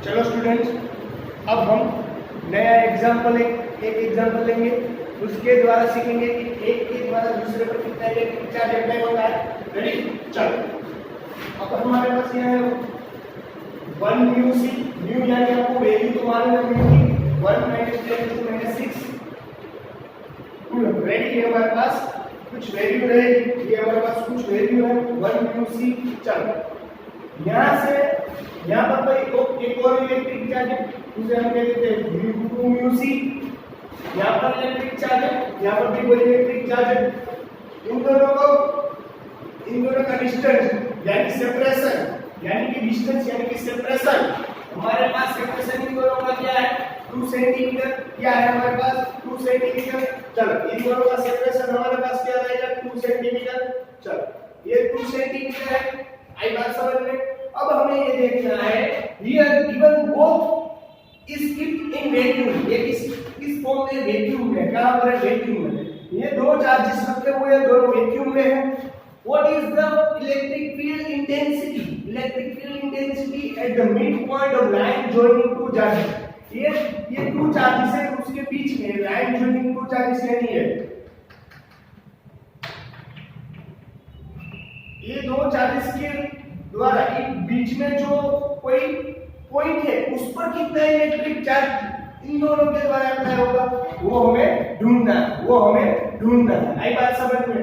चलो स्टूडेंट्स, अब हम नया एग्जाम्पल एक एग्जाम्पल लेंगे, उसके द्वारा सीखेंगे कि एक के द्वारा दूसरे पर कितना इलेक्ट्रिक चार्ज अप्लाई होता है। रेडी? चलो, अब हमारे पास यह है 1 म्यू सी, म्यू यानी आपको वैल्यू तो मालूम है म्यू की 1 - 10 - 6 कूलम। रेडी? ये हमारे पास कुछ वैल्यू रहेगी, ये हमारे पास कुछ वैल्यू है 1 म्यू सी। चलो, यहाँ से यहाँ पर कोई एक और इलेक्ट्रिक चार्ज है, उसे हम कह देते हैं 2 म्यू सी। यहाँ पर इलेक्ट्रिक चार्ज है, यहाँ पर भी कोई इलेक्ट्रिक चार्ज है। इन दोनों का डिस्टेंस यानी सेपरेशन, यानी कि डिस्टेंस यानी कि सेपरेशन, हमारे पास सेपरेशन इन दोनों का क्या है 2 सेंटीमीटर। क्या है हमारे पास 2 सेंटीमीटर। चलो, इन दोनों का सेपरेशन हमारे पास क्या रहेगा 2 सेंटीमीटर। चलो, ये 2 सेंटीमीटर है, आई बात समझ में। अब हमें ये देखना है here given both is kept in vacuum, ये किस फॉर्म में वैक्यूम में, कहां पर है वैक्यूम में। ये दो चार्जेस रखे हुए हैं, दोनों वैक्यूम में है। What is the electric field intensity, electric field intensity at the mid point of line joining two charges. ये टू चार्जेस है, उसके बीच में लाइन जॉइनिंग टू चार्जेस यानी है ये दो चार्जेस के द्वारा बीच में जो कोई पॉइंट है उस पर कितना इलेक्ट्रिक चार्ज इन दोनों के द्वारा अप्लाई होगा वो हमें ढूंढना है। आई बात समझ में।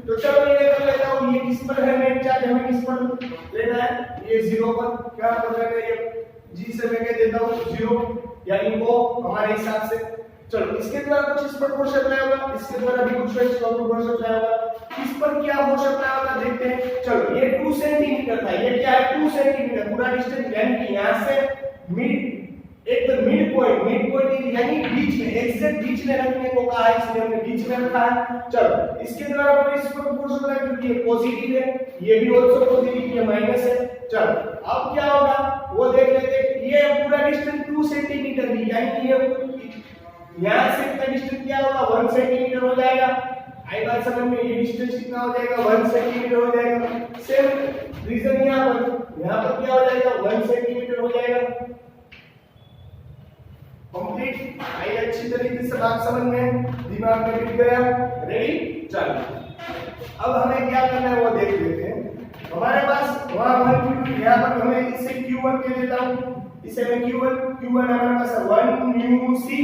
तो चलो ये कर लेता हूं, ये किस पर है नेट चार्ज, हमें किस पर लेना है, ये 0 पर। क्या कर लेना है, ये जी से मैं कह देता हूं 0 यानी वो हमारे हिसाब से। चलो, इसके द्वारा कुछ इस पर फोर्स अप्लाई होगा, इसके द्वारा भी कुछ इस पर फोर्स अप्लाई होगा। इस पर क्या फोर्स अप्लाई होगा देखते हैं। चलो, ये 2 सेंटीमीटर था, ये क्या है 2 सेंटीमीटर पूरा डिस्टेंस, यानी कि यहां से मिड पॉइंट यानी बीच में, एग्जैक्ट बीच में रखने को कहा है, इसलिए हमने बीच में रखा है। चलो, इसके द्वारा पर इस पर फोर्स अप्लाई क्योंकि ये पॉजिटिव है, ये भी आल्सो पॉजिटिव, ये माइनस है। चलो, अब क्या होगा वो देख लेते हैं। ये पूरा डिस्टेंस 2 सेंटीमीटर है, यानी कि ये यहां से कितना डिस्टेंस क्या होगा 1 सेंटीमीटर हो जाएगा। आई बात समझ में, ये डिस्टेंस कितना हो जाएगा 1 सेंटीमीटर हो जाएगा। सेम रीजन यहां पर क्या हो जाएगा 1 सेंटीमीटर हो जाएगा। कंप्लीट? आई अच्छी तरीके से बात समझ में, दिमाग में बिठ गया। रेडी? चलो, अब हमें क्या करना है वो देख लेते हैं। हमारे पास वहां 1 यहां पर हमें इसे q1 कह देता हूं, इसे मैं q1 हमारे पास है 1 म्यू सी,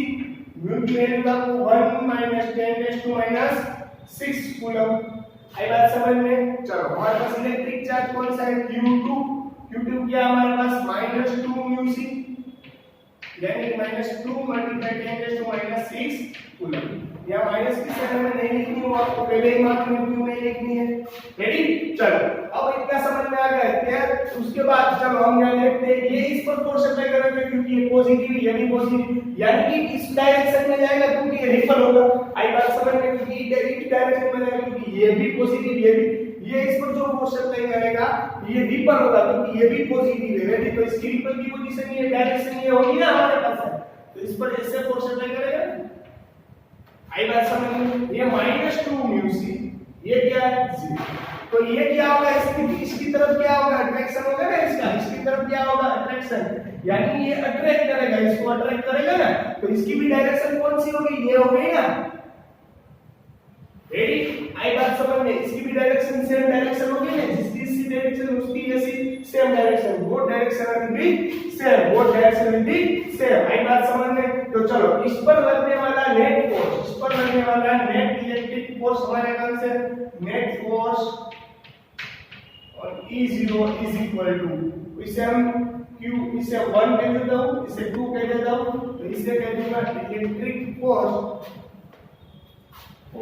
म्यू की वैल्यू का 1 - 10 - 6 कूलम। आई बात समझ में। चलो, हमारे पास इलेक्ट्रिक चार्ज कौन सा है q2 क्या हमारे पास -2 म्यू सी, यानी -2 × 10 - 6 कूलम। या माइनस की साइन में नहीं लिखनी हो, आपको पहले ही मालूम है क्यों नहीं लिखनी है। रेडी? चलो, अब इतना समझ में आ गया क्या। उसके बाद चलो हम यहां देखते हैं, ये इस पर फोर्स अप्लाई करेंगे क्योंकि ये पॉजिटिव है, ये भी पॉजिटिव, यानी कि इस डायरेक्शन में जाएगा क्योंकि ये रिपल होगा। आई बात समझ में, क्योंकि इस डायरेक्शन में जाएगा क्योंकि ये भी पॉजिटिव, ये इस पर जो फोर्स अप्लाई करेगा ये रिपल होगा क्योंकि ये भी पॉजिटिव है। रेडी? तो इसकी रिपल की पोजीशन ये डायरेक्शन ये होगी ना हमारे पास है, तो इस पर ऐसे फोर्स अप्लाई करेगा। आई बात समझ में। ये -2 म्यू सी, ये क्या है 0। तो ये क्या होगा, इसकी तरफ क्या होगा अट्रैक्शन होगा ना, इसकी तरफ क्या होगा अट्रैक्शन, यानी ये अट्रैक्ट करेगा, इसको अट्रैक्ट करेगा ना, तो इसकी भी डायरेक्शन कौन सी होगी, ये हो गई ना। रेडी? आई बात समझ में, इसकी भी डायरेक्शन सेम डायरेक्शन होगी ना, जिसकी इसी डायरेक्शन उसकी ऐसी सेम डायरेक्शन, वो डायरेक्शन विल बी सेम, वो डायरेक्शन विल बी सेम। आई बात समझ में। तो चलो, इस पर लगने वाला नेट फोर्स, इस पर लगने वाला नेट इलेक्ट्रिक फोर्स हमारे ख्याल से नेट फोर्स और E0 इज इक्वल टू, इसे हम Q, इसे 1 कह देता हूं, इसे 2 कह देता हूं, तो इसे कह दूंगा इलेक्ट्रिक फोर्स ओ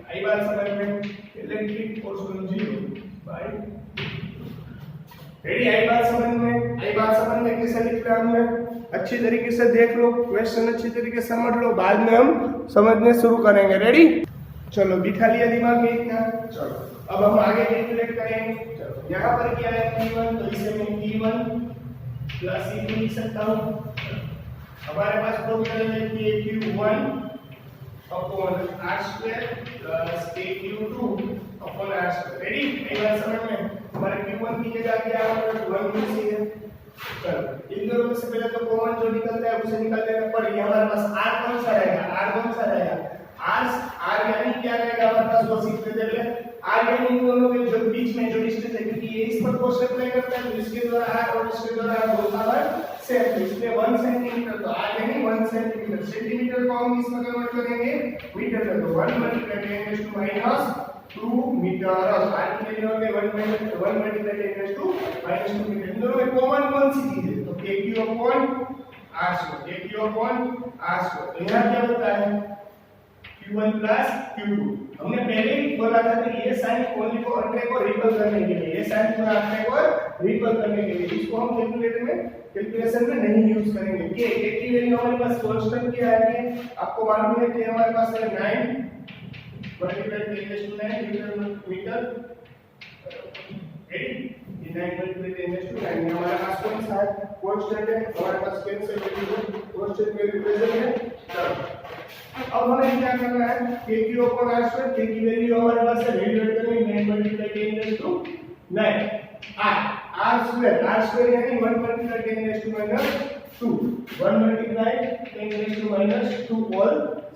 आई बात समझ में, इलेक्ट्रिक फोर्स 0 बाय। रेडी? आई बात समझ में कैसे लिखना है हमने, अच्छी तरीके से देख लो, क्वेश्चन अच्छी तरीके से समझ लो, बाद में हम समझने शुरू करेंगे। रेडी? चलो, बिठा लिया दिमाग में इतना। चलो, अब हम आगे कैलकुलेट करेंगे। चलो, यहाँ पर क्या है P1, तो इसे मैं P1 + E2 लिख सकता हूँ। हमारे पास फॉर्मूला है कि Q1 upon R² + KQ2 upon R²। Ready? एक बार समझ में। हमारे Q1 की जगह क्या है 1 QC है। चलो इन दोनों में से पहले तो कॉमन जो निकलता है उसे निकाल देना, पर ये हमारे पास R कौन सा रहेगा, R कौन सा रहेगा, R यानी क्या रहेगा हमारे पास वो सीखते थे पहले। R यानी इन दोनों के जो बीच में जो डिस्टेंस है, क्योंकि ये इस पर फोर्स अप्लाई करता है तो इसके द्वारा R और इसके द्वारा R बोथ आर सेम, तो इसलिए 1 सेंटीमीटर, तो R यानी 1 सेंटीमीटर। सेंटीमीटर को हम इसमें कन्वर्ट करेंगे मीटर में, तो 1 मल्टीप्लाई 10 टू माइनस 2 मीटर, और R की वैल्यू होगी 1 मल्टीप्लाई 10 टू माइनस 2 मीटर। इन दोनों में कॉमन कौन सी चीज है, तो KQ upon R square, KQ upon R square. तो यहां क्या होता है Q1 प्लस Q2। हमने पहले ही बोला था कि ये साइन ओनली फॉर अंडे को रिपल करने के लिए, ये साइन पूरा अंडे को रिपल करने के लिए, इसको हम कैलकुलेशन में नहीं यूज करेंगे। के की वैल्यू हमारे पास कांस्टेंट क्या है, आपको मालूम है कि हमारे पास है 9 मल्टीप्लाई 10 टू 9 मीटर, रेडी, ये 9 मल्टीप्लाई 10 टू 9 हमारे पास कौन सा है, कांस्टेंट है, हमारे पास कैंसिल वैल्यू है, कांस्टेंट वैल्यू प्रेजेंट है। चलो अब हमें क्या करना है, KQ upon R square, K की वैल्यू हमारे पास है, वैल्यू ऐड करनी है 9 मल्टीप्लाई 10 टू 9 R स्क्वायर यानी 1 multiply 10 to minus 2, 1 multiply 10 to minus 2 whole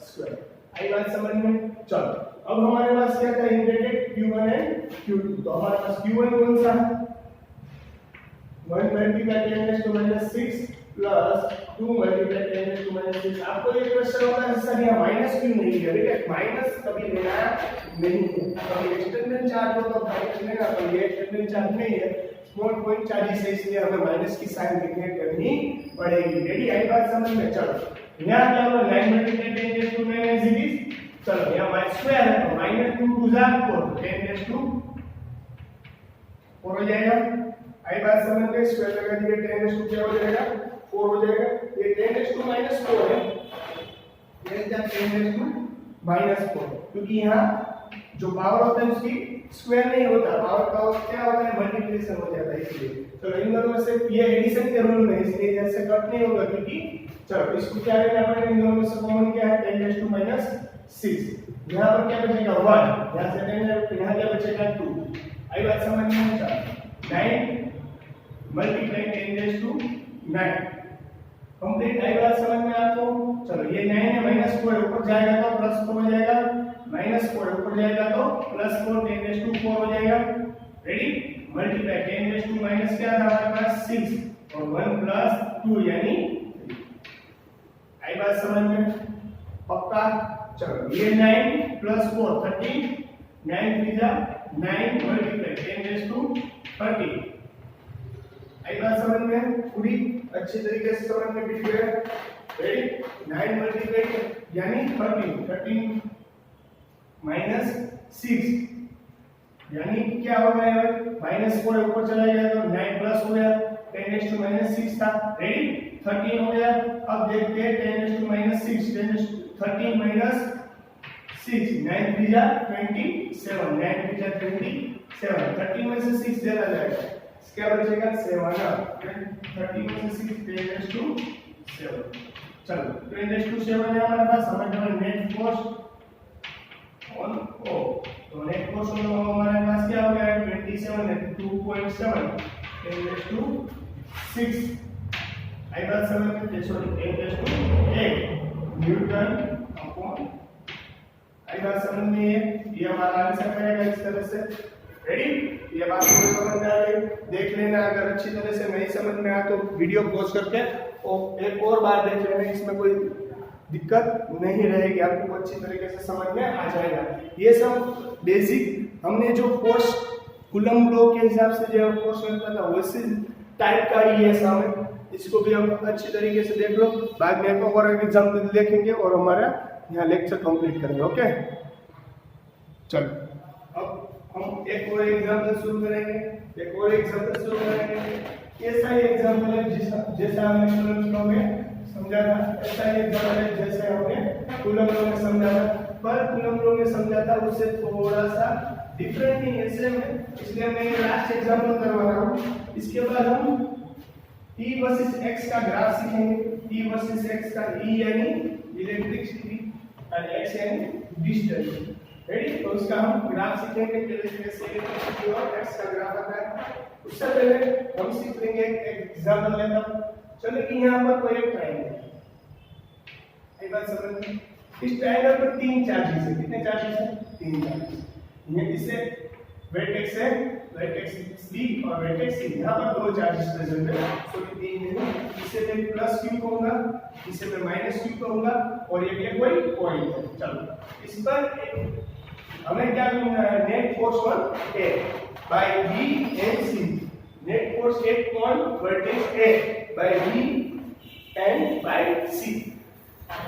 square. आई बात समझ में। चलो अब हमारे पास क्या था इंटीग्रेटेड Q1 एंड Q2, तो हमारे पास Q1 कौन सा है 1 multiply 10 to minus 6 plus 2 multiply 10 to minus 6। आपको ये क्वेश्चन होगा सर यहाँ माइनस क्यों नहीं है, बेटा माइनस कभी लेना नहीं है, कभी एक्सटर्नल चार्ज हो तो माइनस लेना, पर ये एक्सटर्नल चार्ज नहीं है, स्मॉल पॉइंट चार्ज है, इसलिए हमें माइनस की साइन नेगलेक्ट करनी पड़ेगी। रेडी, आई बात समझ में। चलो यहाँ क्या होगा 9 multiply 10 to 9 as it is, चलो यहाँ माइनस स्क्वायर है तो माइनस 2 टू जा 10 टू 4 हो जाएगा। आई बात समझ में, स्क्वायर लगा दिए 10 टू क्या हो जाएगा 4 हो जाएगा। ये 10 टू माइनस 4 है, ये 10 टू माइनस 4, क्योंकि यहाँ जो पावर होता है उसकी स्क्वायर नहीं होता, पावर का क्या होता है मल्टीप्लिकेशन हो जाता है, इसलिए चलो इन दोनों में से ये एडिशन के रूल में इसलिए जैसे कट नहीं होगा, क्योंकि चलो इसको क्या लेना पड़ेगा, इन दोनों में से कॉमन क्या है 10 टू माइनस 6, यहाँ पर क्या बचेगा 1, यहाँ से 10 यहाँ क्या बचेगा 2। आई बात समझ में। 9 मल्टीप्लाई 10 टू 9 कंप्लीट। आई बात समझ में आपको। चलो ये 9 है, माइनस 4 ऊपर जाएगा तो प्लस 4 हो जाएगा, माइनस 4 ऊपर जाएगा तो प्लस 4 10 टू 4 हो जाएगा। रेडी, मल्टीप्लाई 10 टू माइनस क्या था हमारे पास 6 और 1 प्लस 2 यानी 3। आई बात समझ में पक्का। चलो ये 9 प्लस 4 13, 9 3 जा 9 मल्टीप्लाई 10 टू 30। आई बात समझ में पूरी अच्छी तरीके से समझ में बिल्कुल है। रेडी, 9 मल्टीप्लाई यानी 13 माइनस 6 यानी क्या हो गया माइनस 4 ऊपर चला गया तो 9 प्लस हो गया 10 टू माइनस 6 था। रेडी, 13 हो गया। अब देखते हैं 10 टू माइनस 6, 13 माइनस 6, 9 3 जा 27, 9 3 जा 27, 13 में से 6 चला जाएगा, क्या बचेगा 7, 13 में से 6 10 टू 7। चलो 10 टू 7 है हमारे पास, हमारे नेट फोर्स ऑन ओ, तो नेट फोर्स हमारे पास क्या हो गया 27 है 2.7 10 टू 6। आई बात समझ में, सॉरी 10 टू 8 न्यूटन अपॉन। आई बात समझ में ये हमारा आंसर रहेगा इस तरह से। रेडी, ये बात को समझ में आ गई, देख लेना, अगर अच्छी तरह से नहीं समझ में आया तो वीडियो पॉज करके और एक और बार देख लेना, इसमें कोई दिक्कत नहीं रहेगी, आपको अच्छी तरीके से समझ में आ जाएगा। ये सब बेसिक हमने जो कोर्स कूलम लॉ के हिसाब से जो कोर्स मिलता था वैसे टाइप का ही है सामने, इसको भी हम अच्छी तरीके से देख लो, बाद में और एग्जाम्पल देखेंगे और हमारा यहाँ लेक्चर कंप्लीट करेंगे। ओके, चलो अब हम एक और एग्जांपल शुरू करेंगे, ऐसा ही एग्जांपल है जैसा हमने कूलम लॉ में समझा था, ऐसा ही एग्जांपल है जैसे हमने कूलम लॉ में समझा था, पर कूलम लॉ में समझा था उससे थोड़ा सा डिफरेंट ही है, सेम है, इसलिए मैं ये लास्ट एग्जांपल करवा रहा हूँ। इसके बाद हम E वर्सेस X का ग्राफ सीखेंगे। E वर्सेस X का E यानी इलेक्ट्रिसिटी और X यानी डिस्टेंस। रेडी, तो उसका हम ग्राफ सीखेंगे, कैसे इलेक्ट्रिसिटी और X का ग्राफ आता है उससे पहले हम सीख लेंगे एक एग्जांपल लेता हूं। चलो कि यहाँ पर कोई एक ट्रायंगल है, एक बात समझ में। इस ट्रायंगल पर 3 चार्जेस है। कितने चार्जेस हैं? 3 चार्जेस। ये इसे वर्टेक्स है, वर्टेक्स बी और वर्टेक्स सी, यहाँ पर 2 चार्जेस प्रेजेंट है, तो ये 3 है। इसे मैं प्लस क्यू कहूंगा, इसे मैं माइनस क्यू कहूंगा, और ये कोई पॉइंट है। चलो इस पर हमें क्या ढूंढना है? Net force on A by B and C. Net force act on vertex A by B and by C.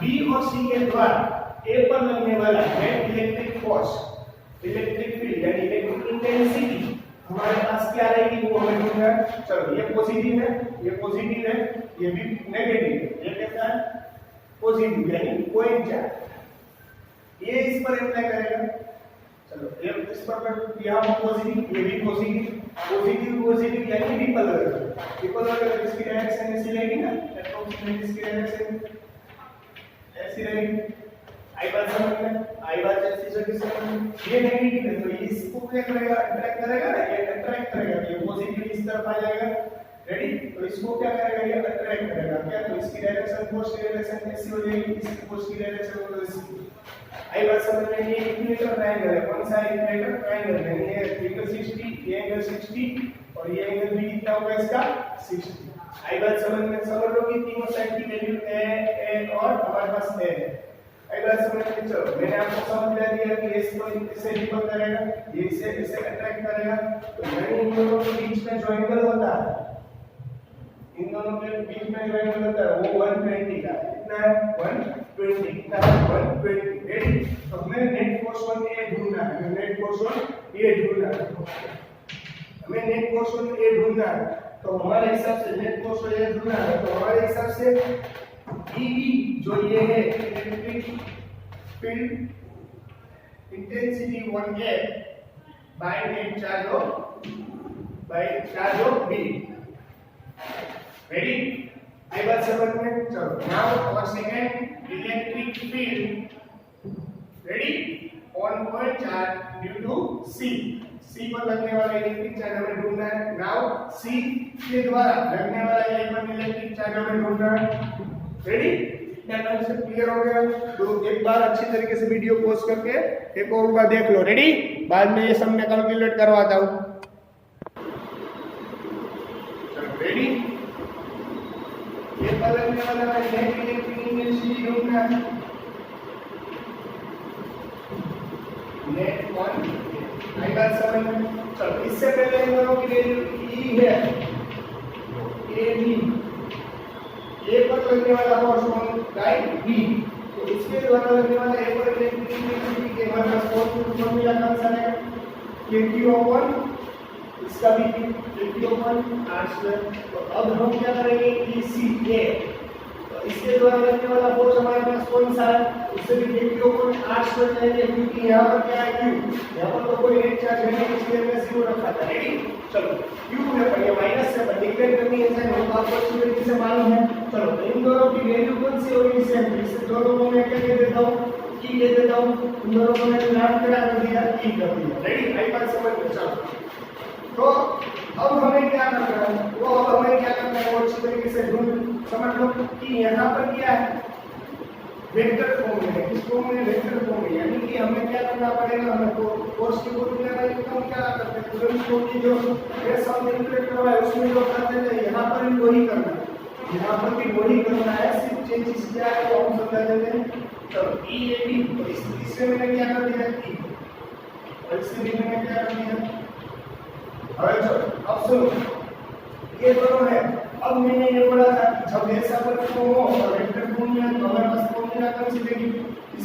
B और सी के द्वारा ए पर लगने वाला net electric force, electric field यानी इलेक्ट्रिक इंटेंसिटी हमारे पास क्या रहेगी वो हमें ढूंढना है। चलो ये पॉजिटिव है, ये पॉजिटिव है, ये भी नेगेटिव है। ये कैसा है? पॉजिटिव यानी पॉइंट चार्ज। ये इस पर अप्लाई करेगा। चलो ये इस पर यहाँ पॉजिटिव, ये भी पॉजिटिव, पॉजिटिव पॉजिटिव यानी रिपल रहेगा। रिपल रहेगा इसकी डायरेक्शन ऐसी रहेगी ना, अप्रोक्सीमेट इसकी डायरेक्शन ऐसी रहेगी। आई बात समझ में? आई बात ऐसी जगह समझ। ये नेगेटिव है तो ये इसको क्या करेगा? अट्रैक्ट करेगा ना, ये अट्रैक्ट करेगा, ये पॉजिटिव इस तरफ आ जाएगा। रेडी? तो इसको क्या करेगा? ये अट्रैक्ट करेगा। क्या? तो इसकी डायरेक्शन, फोर्स की डायरेक्शन कैसी हो जाएगी? इसकी फोर्स की डायरेक्शन हो जाएगी। आई बात समझ में? ये इक्विलेटरल ट्रायंगल है। कौन सा इक्विलेटरल ट्रायंगल है? ये एंगल 60, ये एंगल 60 और ये एंगल भी कितना होगा इसका? 60। आई बात समझ में? समझ लो कि तीनों साइड की वैल्यू ए और हमारे पास ए है। आई बात समझ में? चलो मैंने आपको समझ दिया कि इस पर इसे रिपल करेगा, ये इसे अट्रैक्ट करेगा। तो यानी इन दोनों के बीच में जो एंगल होता है, इन दोनों के बीच में जो एंगल होता है वो 120 का है। कितना है? 120। कितना है? 120। रेडी? तो हमें नेट फोर्स ऑन ए ढूंढना है। नेट फोर्स ऑन ए ढूंढना है। हमें नेट फोर्स ऑन ए ढूंढना है। तो हमारे हिसाब से नेट फोर्स ऑन ए ढूंढना है, तो हमारे हिसाब से ई जो ये है electric field intensity 1A by net charge of B. Ready? आई बात समझ में? चलो now our second electric field ready on point charge due to C. C पर लगने वाला इलेक्ट्रिक चार्ज हमें ढूंढना है। नाउ सी के द्वारा लगने वाला इलेक्ट्रिक चार्ज हमें ढूंढना है। रेडी? क्या कॉन्सेप्ट क्लियर हो गया? तो एक बार अच्छी तरीके से वीडियो पॉज करके एक और बार देख लो। रेडी? बाद में ये सब मैं कैलकुलेट करवाता हूं। रेडी? ये पर लगने वाला नेट इलेक्ट्रिक इंटेंसिटी ढूंढना है। नेट 1 आई बात समझ में? चलो इससे पहले इन दोनों की वैल्यू ई है, ए बी, ए पर लगने वाला फोर्स ऑन राइट बी, तो इसके द्वारा लगने वाला ए पर इलेक्ट्रिक इंटेंसिटी के हमारे पास फोर्स फॉर्मूला कौन सा है? Q ओपन, इसका भी Q ओपन r स्क्वायर। तो अब हम क्या करेंगे? EC ए, तो इसके द्वारा लगने वाला फोर्स हमारे पास कौन सा है? उससे भी Q ओपन r स्क्वायर लेंगे, क्योंकि यहाँ पर क्या है? Q, यहाँ पर तो कोई नेट चार्ज नहीं, इसलिए हमने 0 रखा था। रेडी? चलो Q है पर ये माइनस से डिक्लेयर करनी है, ऐसा नहीं आपको अच्छी तरीके से मालूम है। चलो तो इन दोनों की वैल्यू कौन सी होगी? सेम। इससे दोनों को मैं क्या दे देता हूं? ई दे देता हूं। इन दोनों को मैंने नाम क्या कर दिया? ई कर दिया। रेडी? आई बात समझ में? चलो तो अब हमें क्या करना है? वो अब हमें क्या करना है वो अच्छी तरीके से ढूंढ समझ लो कि यहाँ पर क्या है? वेक्टर फॉर्म में। किस फॉर्म में? वेक्टर फॉर्म में। यानी कि हमें क्या करना पड़ेगा? हमें तो फोर्स की फॉर्मूला का यूज हम क्या करते हैं? तुरंत की जो ये सब कैलकुलेट करवा है उसमें जो करते थे यहाँ पर भी वही करना है, यहाँ पर भी वही करना है। सिर्फ चेंजेस क्या है वो हम समझा देते हैं। तो ई ए बी, तो इससे मैंने क्या कर दिया? ई, और इससे भी मैंने क्या कर दिया? अब सुनो, ये दोनों है। अब मैंने ये बोला था कि जब ऐसा पर हो और वेक्टर फॉर्मूला तो हमारे पास फॉर्मूला कौन सी देगी?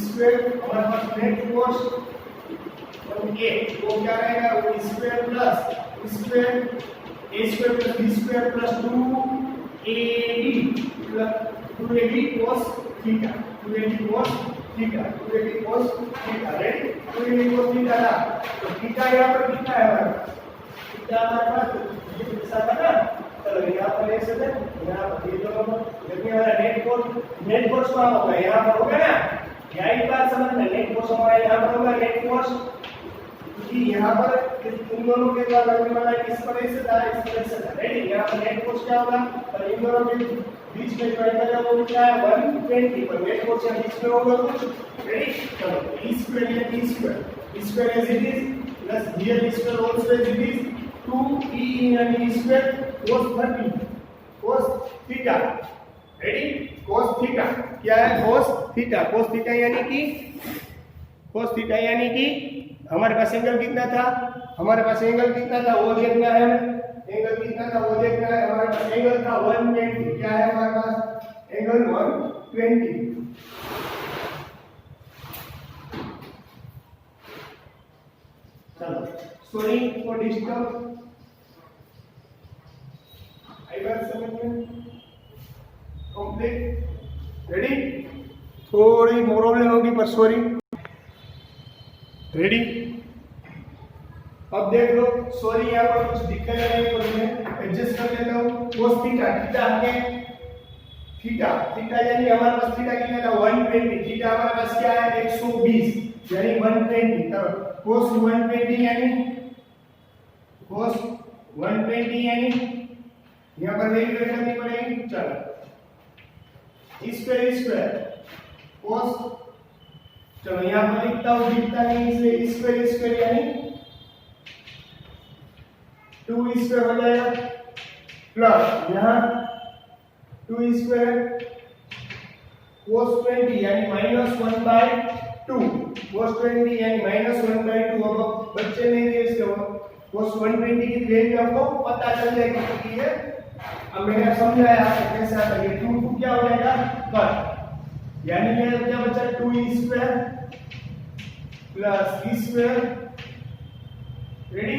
स्क्वायर। हमारे पास नेट फोर्स और ए वो क्या रहेगा? वो square plus square a square plus b square plus 2ab plus 2ab cos theta, 2ab cos theta, 2ab cos theta. Ready? 2ab cos theta था, तो थीटा यहाँ पर कितना है हमारे पास? थीटा हमारे पास ये दिशा था ना। चलो यहाँ पर ले सकते हैं, यहाँ पर ये दोनों पर लगने वाला नेट फोर्स कहाँ होगा? यहाँ पर होगा ना। यही बात समझना, नेट फोर्स हमारा यहाँ पर होगा। नेट फोर्स क्योंकि यहाँ पर इन दोनों के द्वारा लगने वाला इस तरह से था, इस तरह से था। रेडी? यहाँ पर नेट फोर्स क्या होगा? और इन दोनों के बीच में जो एंगल है वो कितना है? 120। पर नेट फोर्स यहाँ बीच में होगा कुछ। रेडी? चलो e स्क्वायर या t square, e square as it is plus here e square also as it is 2e यानी e square cos 30 cos theta. Ready? cos theta क्या है? cos theta. cos थीटा यानी कि हमारे पास angle कितना था? हमारे पास एंगल कितना था वो देखना है हमें। एंगल कितना था वो देखना है। हमारे पास एंगल था 120। क्या है हमारे पास? एंगल 120। चलो सॉरी फॉर डिस्टर्ब। आई बात समझ में कंप्लीट? रेडी? थोड़ी प्रॉब्लम होगी पर सॉरी। रेडी? अब देख लो, सॉरी यहाँ पर कुछ दिक्कत है तो मैं एडजस्ट कर लेता हूँ। cos थीटा, थीटा आगे थीटा, थीटा यानी हमारे पास थीटा कितना था? 120। थीटा हमारे पास क्या है? 120 यानी 120। तब cos 120 यानी cos 120 यानी यहाँ पर वैल्यू करनी पड़ेगी। चलो स्क्वायर cos, चलो यहाँ पर लिखता हूँ, दिखता नहीं इसलिए स्क्वायर यानी 2 स्क्वायर हो जाएगा प्लस यहाँ 2 स्क्वायर cos 20 यानी -1/2। cos 20 यानी -1/2। अब बच्चे नहीं दिए इसके cos 120 की वैल्यू आपको पता चल जाएगी कितनी है। अब मैंने समझाया आपको कैसे आता है। 2 क्या हो जाएगा? कट यानी ये क्या बचा? 2 square plus e square. Ready?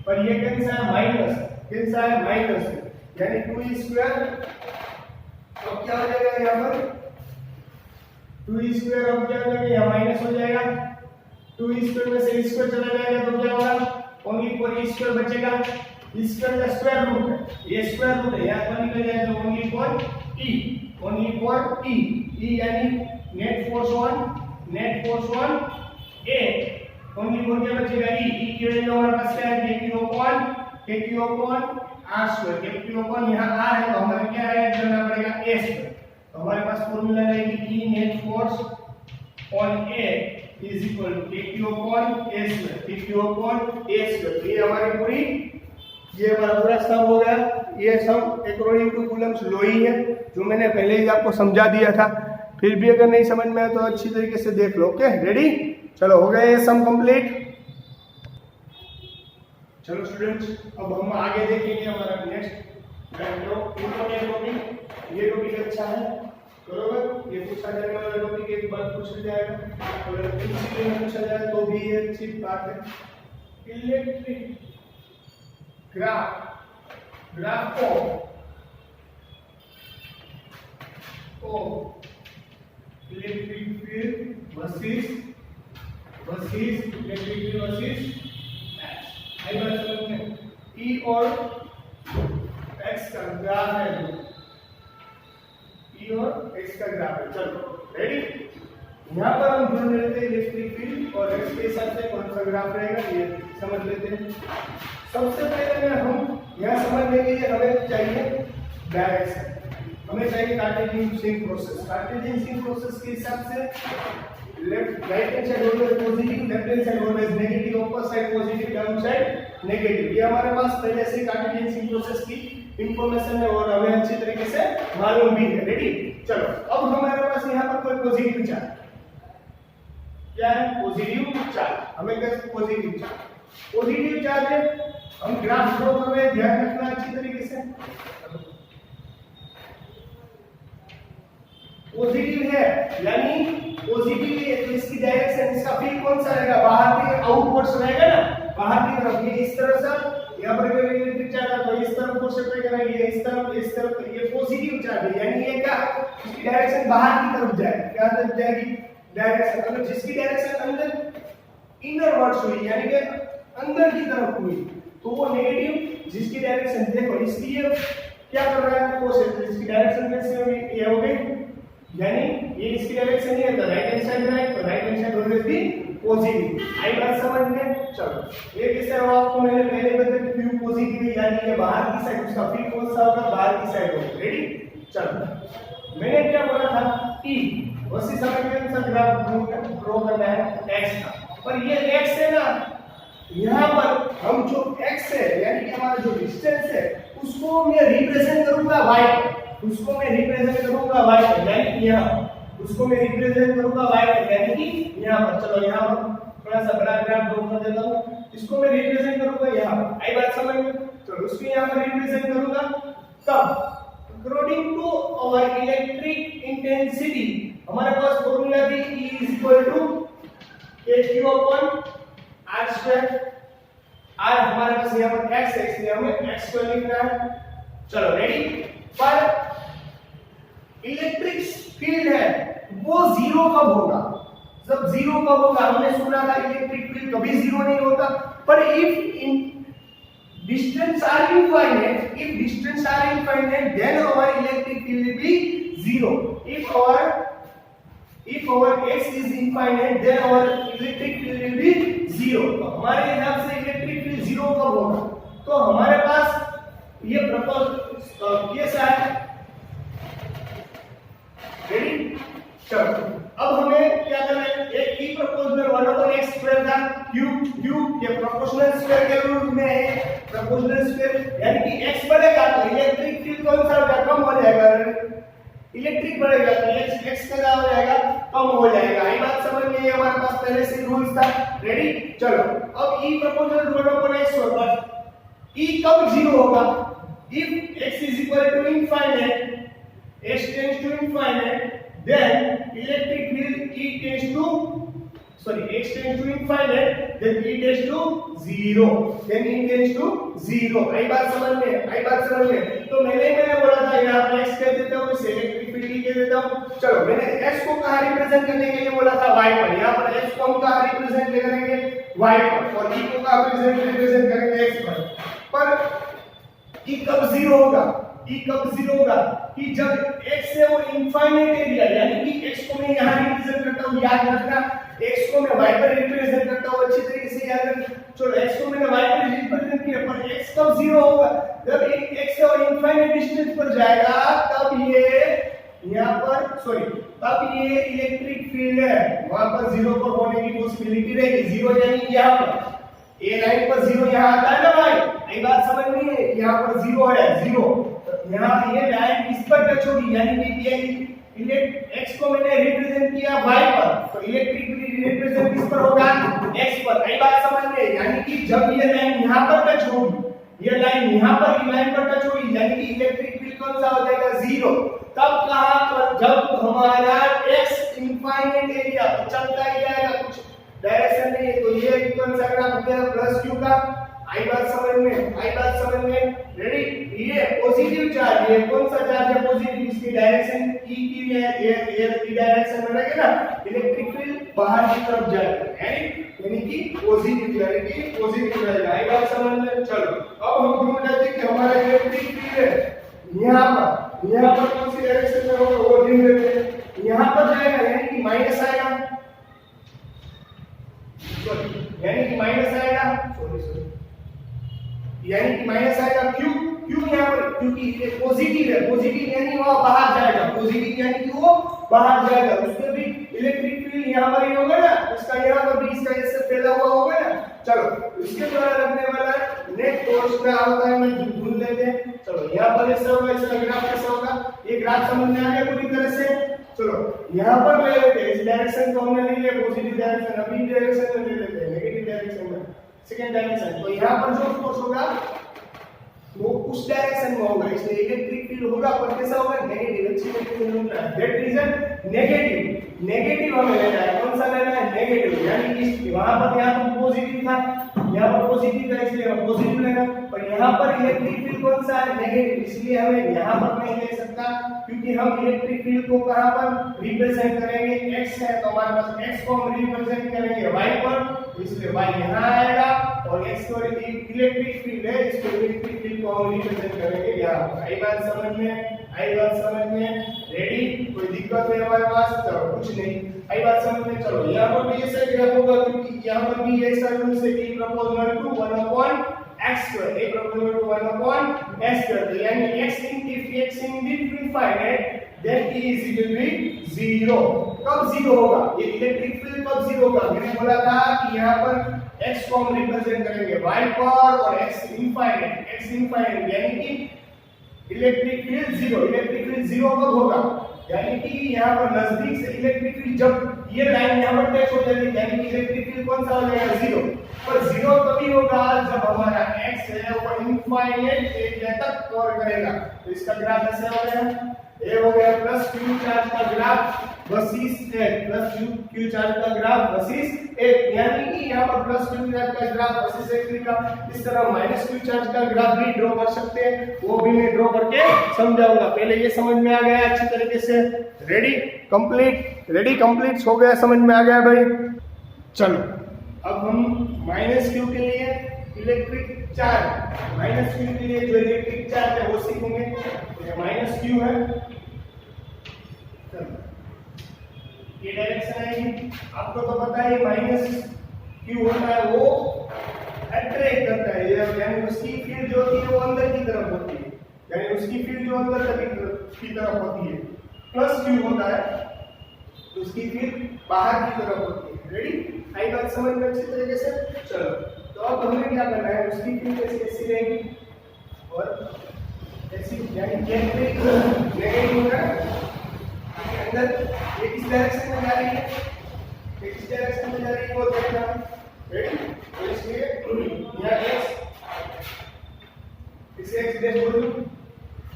पर ये कैसा है? माइनस। कैसा है? माइनस यानी 2 स्क्वायर। तो क्या हो जाएगा यहाँ पर? 2 स्क्वायर अब क्या हो जाएगा? यहाँ माइनस हो जाएगा। 2 स्क्वायर में से स्क्वायर चला जाएगा तो क्या होगा? ओनली फॉर e स्क्वायर बचेगा। e स्क्वायर का स्क्वायर रूट है, ये स्क्वायर रूट है, यहाँ पर निकल जाएगा only for e। Only for e। e यानी net force on a। Only for क्या बचेगा? e। e की वैल्यू हमारे पास क्या है? kq upon r square. kq upon यहाँ r है तो हमारे क्या है? करना पड़ेगा a स्क्वायर। तो हमारे पास फॉर्मूला रहेगी e net force on a is equal to kq upon a square. kq upon a square. ये हमारी पूरी, ये हमारा पूरा सम हो गया। ये सम अकॉर्डिंग टू कूलम्स लॉ ही है जो मैंने पहले ही आपको समझा दिया था। फिर भी अगर नहीं समझ में आया तो अच्छी तरीके से देख लो। ओके? रेडी? चलो हो गया ये सम कंप्लीट। चलो स्टूडेंट्स, अब हम आगे देखेंगे हमारा नेक्स्ट टॉपिक। ये टॉपिक अच्छा है, बरोबर? ये पूछा जाने वाला टॉपिक एक बार पूछा जाएगा, अगर एमसीक्यू में पूछा जाए तो भी ये अच्छी बात है। Electric graph electric field versus electric field versus I बात समझ में? E और x का ग्राफ है, E और x का ग्राफ है। चलो रेडी? यहाँ पर हम ढूंढ लेते हैं इलेक्ट्रिक फील्ड और x के हिसाब से कौन सा ग्राफ रहेगा ये समझ लेते हैं। सबसे पहले में हम यहाँ समझने के लिए हमें चाहिए डायरेक्शन। हमें चाहिए कार्टेशियन सिंक प्रोसेस। कार्टेशियन सिंक प्रोसेस के हिसाब से left right hand side always positive, left hand side always negative, upper side positive, down side negative. ये हमारे पास पहले से कार्टेशियन सिंक प्रोसेस की इंफॉर्मेशन है और हमें अच्छी तरीके से मालूम भी है। रेडी? चलो अब हमारे पास यहाँ पर कोई पॉजिटिव चार्ज, क्या है? Positive charge. हमें कैसे? पॉजिटिव चार्ज है। हम ग्राफ ड्रॉ कर रहे हैं, ध्यान रखना अच्छी तरीके से। पॉजिटिव है यानी पॉजिटिव है तो इसकी डायरेक्शन, इसका फील्ड कौन सा रहेगा? बाहर की आउटवर्ड्स रहेगा ना, बाहर की तरफ। ये इस तरफ से यहाँ पर कोई इलेक्ट्रिक चार्ज है तो इस तरफ फोर्स अप्लाई करेगा, ये इस तरफ ये पॉजिटिव चार्ज है यानी ये क्या? इसकी डायरेक्शन बाहर की तरफ जाएगी। क्या तरफ जाएगी? डायरेक्शन। अगर जिसकी डायरेक्शन अंदर इनरवर्ड्स हुई यानी कि अंदर की तरफ हुई तो वो नेगेटिव। जिसकी डायरेक्शन देखो इसकी ये क्या कर रहा है? फोर्स है, इसकी डायरेक्शन कैसे होगी? ये हो गई यानी ये इसकी डायरेक्शन नहीं है तो राइट हैंड साइड राइट, तो राइट हैंड साइड ऑलवेज भी पॉजिटिव। आई बात समझ में? चलो ये किससे हुआ आपको मैंने पहले बताया Q पॉजिटिव यानी ये बाहर की साइड, उसका फिर कौन सा होगा? बाहर की साइड होगा। रेडी? चलो मैंने क्या बोला था E उसी समय के अनुसार ग्राफ ड्रॉ करना है x का, पर ये x है ना, यहाँ पर हम जो x है यानी कि हमारा जो डिस्टेंस है उसको मैं रिप्रेजेंट करूंगा y, उसको मैं रिप्रेजेंट करूंगा y यानी कि यहाँ, उसको मैं रिप्रेजेंट करूंगा y यानी कि यहाँ पर। चलो यहाँ पर थोड़ा सा बड़ा ग्राफ ड्रॉ कर देता हूँ, इसको मैं रिप्रेजेंट करूंगा यहाँ पर। आई बात समझ में? चलो उसको यहाँ पर रिप्रेजेंट करूंगा कब? According to our electric intensity हमारे पास फॉर्मूला थी E is equal to kq upon r square। r हमारे पास यहाँ पर x है इसलिए हमें x को लिखना है। चलो रेडी? पर इलेक्ट्रिक फील्ड है वो जीरो कब होगा? जब जीरो कब होगा? हमने सुना था इलेक्ट्रिक फील्ड कभी जीरो नहीं होता, पर if distance are infinite, if distance are infinite then our electric field will be zero। if our x is infinite then our electric field will be zero। तो हमारे हिसाब से इलेक्ट्रिक फील्ड जीरो कब होगा? तो हमारे पास ये प्रपोज केस है। रेडी? चलो अब हमें क्या करना है? एक ई प्रोपोर्शनल 1/x स्क्वायर था q ये प्रोपोर्शनल स्क्वायर के रूप में है। प्रोपोर्शनल स्क्वायर यानी कि x बढ़ेगा तो इलेक्ट्रिक फील्ड कौन सा होगा? कम हो जाएगा। इलेक्ट्रिक बढ़ेगा तो x का क्या हो जाएगा? कम हो जाएगा। ये बात समझ में? हमारे पास पहले से रूल्स था। रेडी? चलो अब e प्रोपोर्शनल 1/x होगा, e कब जीरो होगा? if x is equal to infinite, x tends to infinite, then electric field E tends to x tends to infinite, then E tends to zero, then E tends to zero। आई बात समझ में? आई बात समझ में? तो मैंने बोला था यहाँ पर x कह देता हूँ, इसे इलेक्ट्रिक फील्ड E कह देता हूँ। चलो मैंने x को कहाँ रिप्रेजेंट करने के लिए बोला था? y पर। यहाँ पर x को हम कहाँ रिप्रेजेंट करेंगे? y पर, और E को कहाँ रिप्रेजेंट करेंगे? x पर। पर E कब जीरो होगा? E कब जीरो होगा? कि जब x है वो इनफाइनाइट एरिया यानी कि x को मैं यहाँ रिप्रेजेंट करता हूँ, याद रखना x को मैं y पर रिप्रेजेंट करता हूँ, अच्छी तरीके से याद रखना। चलो x को मैंने y पर रिप्रेजेंट किया, पर x कब जीरो होगा? जब x है वो इनफाइनाइट डिस्टेंस पर जाएगा तब ये यहाँ पर तब ये इलेक्ट्रिक फील्ड है वहां पर जीरो पर होने की पॉसिबिलिटी रहेगी। जीरो यानी यहाँ पर ए लाइन पर जीरो यहाँ आता है ना भाई? ये बात समझ में है? यहाँ पर जीरो है, जीरो यहाँ ये लाइन किस पर टच होगी यानी कि ये x को मैंने रिप्रेजेंट किया y पर, तो इलेक्ट्रिक फील्ड रिप्रेजेंट किस पर होगा? x पर। ये बात समझ में? यानी कि जब ये लाइन यहाँ पर टच होगी, ये लाइन यहाँ पर लाइन पर टच होगी यानी कि इलेक्ट्रिक फील्ड कौन सा हो जाएगा? जीरो। तब कहां पर? जब हमारा x इनफाइनाइट एरिया चलता ही जाएगा, कुछ डायरेक्शन नहीं है, तो ये कौन सा ग्राफ हो गया? प्लस q का। आई बात समझ में? आई बात समझ में? रेडी? ये पॉजिटिव चार्ज, ये कौन सा चार्ज है? पॉजिटिव, इसकी डायरेक्शन e की है, ये की डायरेक्शन बनेगा ना, इलेक्ट्रिक फील्ड बाहर की तरफ जाएगा यानी कि पॉजिटिव रहेगा। आई बात समझ में? चलो अब हम ढूंढ लेते हैं कि हमारा इलेक्ट्रिक फील्ड है यहाँ पर कौन सी डायरेक्शन में होगा वो ढूंढ लेते हैं। यहाँ पर जाएगा यानी कि माइनस आएगा, यानी कि माइनस आएगा, यानी कि माइनस आएगा। क्यों यहाँ पर? क्योंकि ये पॉजिटिव है, पॉजिटिव यानी वो बाहर जाएगा, पॉजिटिव यानी कि वो बाहर जाएगा, उसके भी इलेक्ट्रिक फील्ड यहाँ पर ही होगा ना, उसका यहाँ पर भी इसका इससे फैला हुआ होगा ना। चलो इसके द्वारा लगने वाला नेट फोर्स क्या होता है मैं ढूंढ लेते हैं। चलो यहाँ पर ऐसा होगा, इसका ग्राफ कैसा होगा? ये ग्राफ समझ में आ गया पूरी तरह से? चलो यहाँ पर ले लेते हैं, इस डायरेक्शन को हमने ले लिया पॉजिटिव डायरेक्शन, अभी डायरेक्शन में ले लेते हैं नेगेटिव डायरेक्शन में, सेकंड डायरेक्शन। तो यहाँ पर जो फोर्स होगा वो उस डायरेक्शन में होगा, इसलिए इलेक्ट्रिक फील्ड होगा पर कैसा होगा? नेगेटिव। अच्छी तरीके से समझना है, दैट रीजन नेगेटिव हमें लेना है। कौन सा लेना है? नेगेटिव। यानी कि वहां पर यहाँ पर पॉजिटिव था, यहाँ पर पॉजिटिव था इसलिए हम पॉजिटिव लेना, पर यहाँ पर इलेक्ट्रिक फील्ड कौन सा है? नेगेटिव, इसलिए हमें यहाँ पर नहीं ले सकता क्योंकि हम इलेक्ट्रिक फील्ड को कहाँ पर रिप्रेजेंट करेंगे? x है तो हमारे पास x को हम रिप्रेजेंट करेंगे y पर, इसलिए y यहाँ आएगा और x को इलेक्ट्रिक फील्ड है, इसको इलेक्ट्रिक फील्ड को हम रिप्रेजेंट करेंगे यहाँ। आई बात समझ में? आई बात समझ में? रेडी? कोई दिक्कत है हमारे पास? चलो कुछ नहीं, आई बात समझ में। चलो यहाँ पर भी ऐसा ग्राफ होगा क्योंकि यहाँ पर भी ऐसा रूल से कि proportional to 1 upon x square, a proportional to 1 upon s square, यानी x infinite then E is equal to 0। कब 0 होगा? ये इलेक्ट्रिक फील्ड कब 0 होगा? मैंने बोला था कि यहाँ पर x को हम रिप्रेजेंट करेंगे y पर और x इनफाइनाइट यानी कि इलेक्ट्रिक फील्ड 0। इलेक्ट्रिक फील्ड 0 कब होगा? यानी कि यहाँ पर नजदीक से इलेक्ट्रिक फील्ड जब ये लाइन यहाँ पर टच हो जाएगी यानी कि इलेक्ट्रिक फील्ड कौन सा हो जाएगा? 0। पर 0 तभी होगा जब हमारा x है वो इनफाइनाइट एरिया तक कवर करेगा। तो इसका ग्राफ ऐसे हो जाएगा, ये हो गया प्लस q चार्ज का graph versus plus q charge का ग्राफ वर्सेस यानी कि यहाँ पर प्लस q चार्ज का ग्राफ वर्सेस एक लिखा। इस तरह माइनस q चार्ज का ग्राफ भी ड्रॉ कर सकते हैं, वो भी मैं ड्रॉ करके समझाऊंगा। पहले ये समझ में आ गया अच्छी तरीके से? Ready complete? रेडी कंप्लीट हो गया, समझ में आ गया भाई? चलो अब हम माइनस q के लिए इलेक्ट्रिक चार्ज, माइनस q के लिए जो इलेक्ट्रिक चार्ज है वो सीखेंगे। माइनस q है, ये डायरेक्शन आएगी। आपको तो पता है माइनस q होता है वो अट्रैक्ट करता है, यानी उसकी फील्ड जो होती है वो अंदर की तरफ होती है, यानी उसकी फील्ड जो अंदर की तरफ होती है। प्लस q होता है तो उसकी फील्ड बाहर की तरफ होती है। रेडी? आई बात समझ में अच्छी तरीके से? चलो तो अब हमें क्या करना है, उसकी फील्ड कैसी रहेगी और ऐसी, यानी नेगेटिव होगा अंदर। ये किस डायरेक्शन में जा रही है? ये किस डायरेक्शन में जा रही है वो देखना। रेडी? तो इसलिए यहाँ इसे x डैश बोल दूं।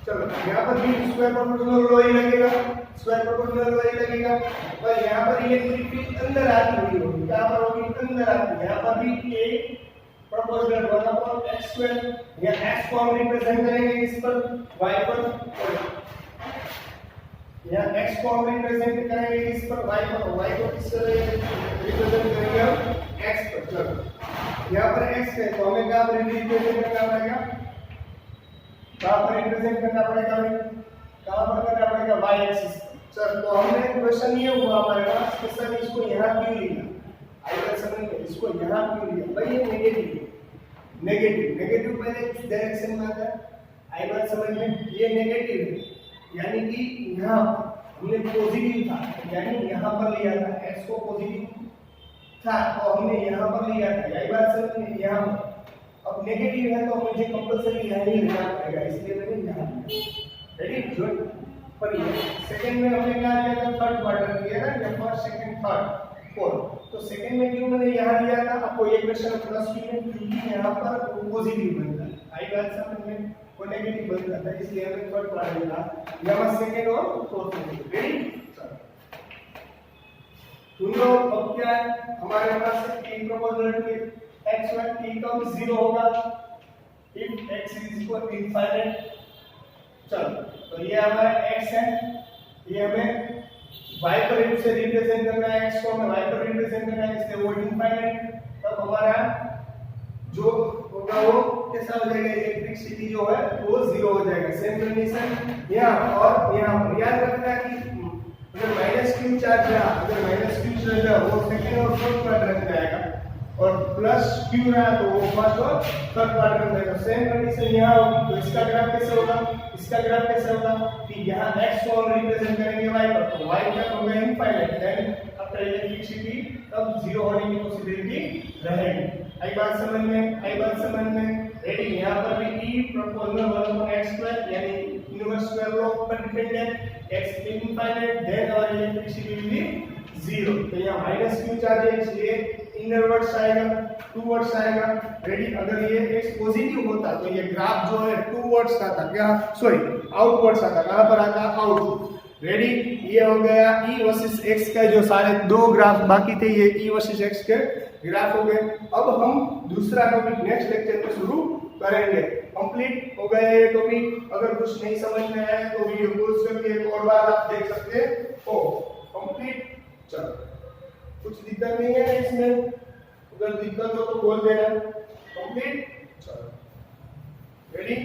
चलो यहाँ पर भी स्क्वायर प्रोपोर्शनल लॉ ही लगेगा, स्क्वायर प्रोपोर्शनल लॉ ही लगेगा। पर यहाँ पर इलेक्ट्रिक फील्ड अंदर आती हुई होगी, यहाँ पर होगी अंदर आती, यहाँ पर भी a proportional 1 upon x square, यहाँ x को हम रिप्रेजेंट करेंगे इस पर y पर, यहाँ x को हम रिप्रेजेंट करेंगे इस पर y पर, y को किस तरह रिप्रेजेंट करेंगे हम x पर। चलो यहाँ पर x है तो हमें क्या रिप्रेजेंट करना पड़ेगा? कहाँ पर रिप्रेजेंट करना पड़ेगा? कहाँ पर करना पड़ेगा? y axis. सर तो हमने क्वेश्चन ये हुआ हमारे पास कि सर इसको यहाँ क्यों लिया? आई बात समझ में? इसको यहाँ क्यों लिया? भाई ये नेगेटिव पहले किस डायरेक्शन में आता है? आई बात समझ में? ये नेगेटिव है यानी कि यहाँ हमने पॉजिटिव था, यानी यहाँ पर लिया था, x को पॉजिटिव था तो हमने यहाँ पर लिया था। आई बात समझ में? यहाँ अब नेगेटिव है तो मुझे कंपल्सरी यहाँ ही लिखना पड़ेगा, इसलिए मैंने यहाँ लिया। रेडी? गुड। पर ये सेकंड में हमने क्या लिया था? थर्ड क्वाड्रेंट लिया था, या फर्स्ट सेकंड थर्ड फोर्थ। तो सेकंड में क्यों मैंने यहाँ लिया था? आपको ये क्वेश्चन प्लस में क्योंकि यहाँ पर पॉजिटिव बनता है। आई बात समझ में? वो नेगेटिव बन जाता है, इसलिए हमने थर्ड क्वाड्रेंट लिया, यहाँ सेकंड और फोर्थ में। रेडी? सुन लो अब क्या है हमारे पास t proportional to x when t कम 0 होगा if x is equal to infinite। चलो तो ये हमारा x है, ये हमें y पर से रिप्रेजेंट करना है, x को हमें y पर रिप्रेजेंट करना है, इसलिए वो इनफाइनाइट। तब हमारा जो होगा वो कैसा हो जाएगा? इलेक्ट्रिसिटी जो है वो 0 हो जाएगा। सेम कंडीशन यहाँ और यहाँ पर। याद रखना कि अगर माइनस q चार्ज रहा, अगर माइनस q चार्ज रहा वो सेकंड और फोर्थ क्वाड्रेंट में आएगा, और प्लस q रहा तो वो फर्स्ट और थर्ड क्वाड्रेंट में आएगा। सेम कंडीशन यहाँ होगी। तो इसका ग्राफ कैसे होगा? इसका ग्राफ कैसे होगा कि यहाँ x को हम रिप्रेजेंट करेंगे y पर, तो y तक होगा इनफाइनाइट, देन आफ्टर इलेक्ट्रिसिटी तब 0 होने की पॉसिबिलिटी रहेगी। आई बात समझ में? आई बात समझ में? रेडी? यहाँ पर भी e proportional 1 upon x square यानी यूनिवर्स स्क्वायर लॉ पर डिपेंड है, x इनफाइनाइट देन और इलेक्ट्रिसिटी विल बी 0। तो यहाँ माइनस q चार्ज है इसलिए इनवर्स आएगा, टूवर्ड्स आएगा। रेडी? अगर ये x पॉजिटिव होता तो ये ग्राफ जो है टूवर्ड्स आता, क्या सॉरी आउटवर्ड्स आता। कहां पर आता? आउट। रेडी? ये हो गया e वर्सेस x का जो सारे दो ग्राफ बाकी थे, ये e वर्सेस x के ग्राफ हो गए। अब हम दूसरा टॉपिक नेक्स्ट लेक्चर में शुरू करेंगे। कंप्लीट हो गया ये टॉपिक। अगर कुछ नहीं समझ में आया तो वीडियो पॉज करके एक और बार आप देख सकते हो। कंप्लीट? चलो कुछ दिक्कत नहीं है इसमें, अगर दिक्कत हो तो बोल देना। कंप्लीट? चलो रेडी?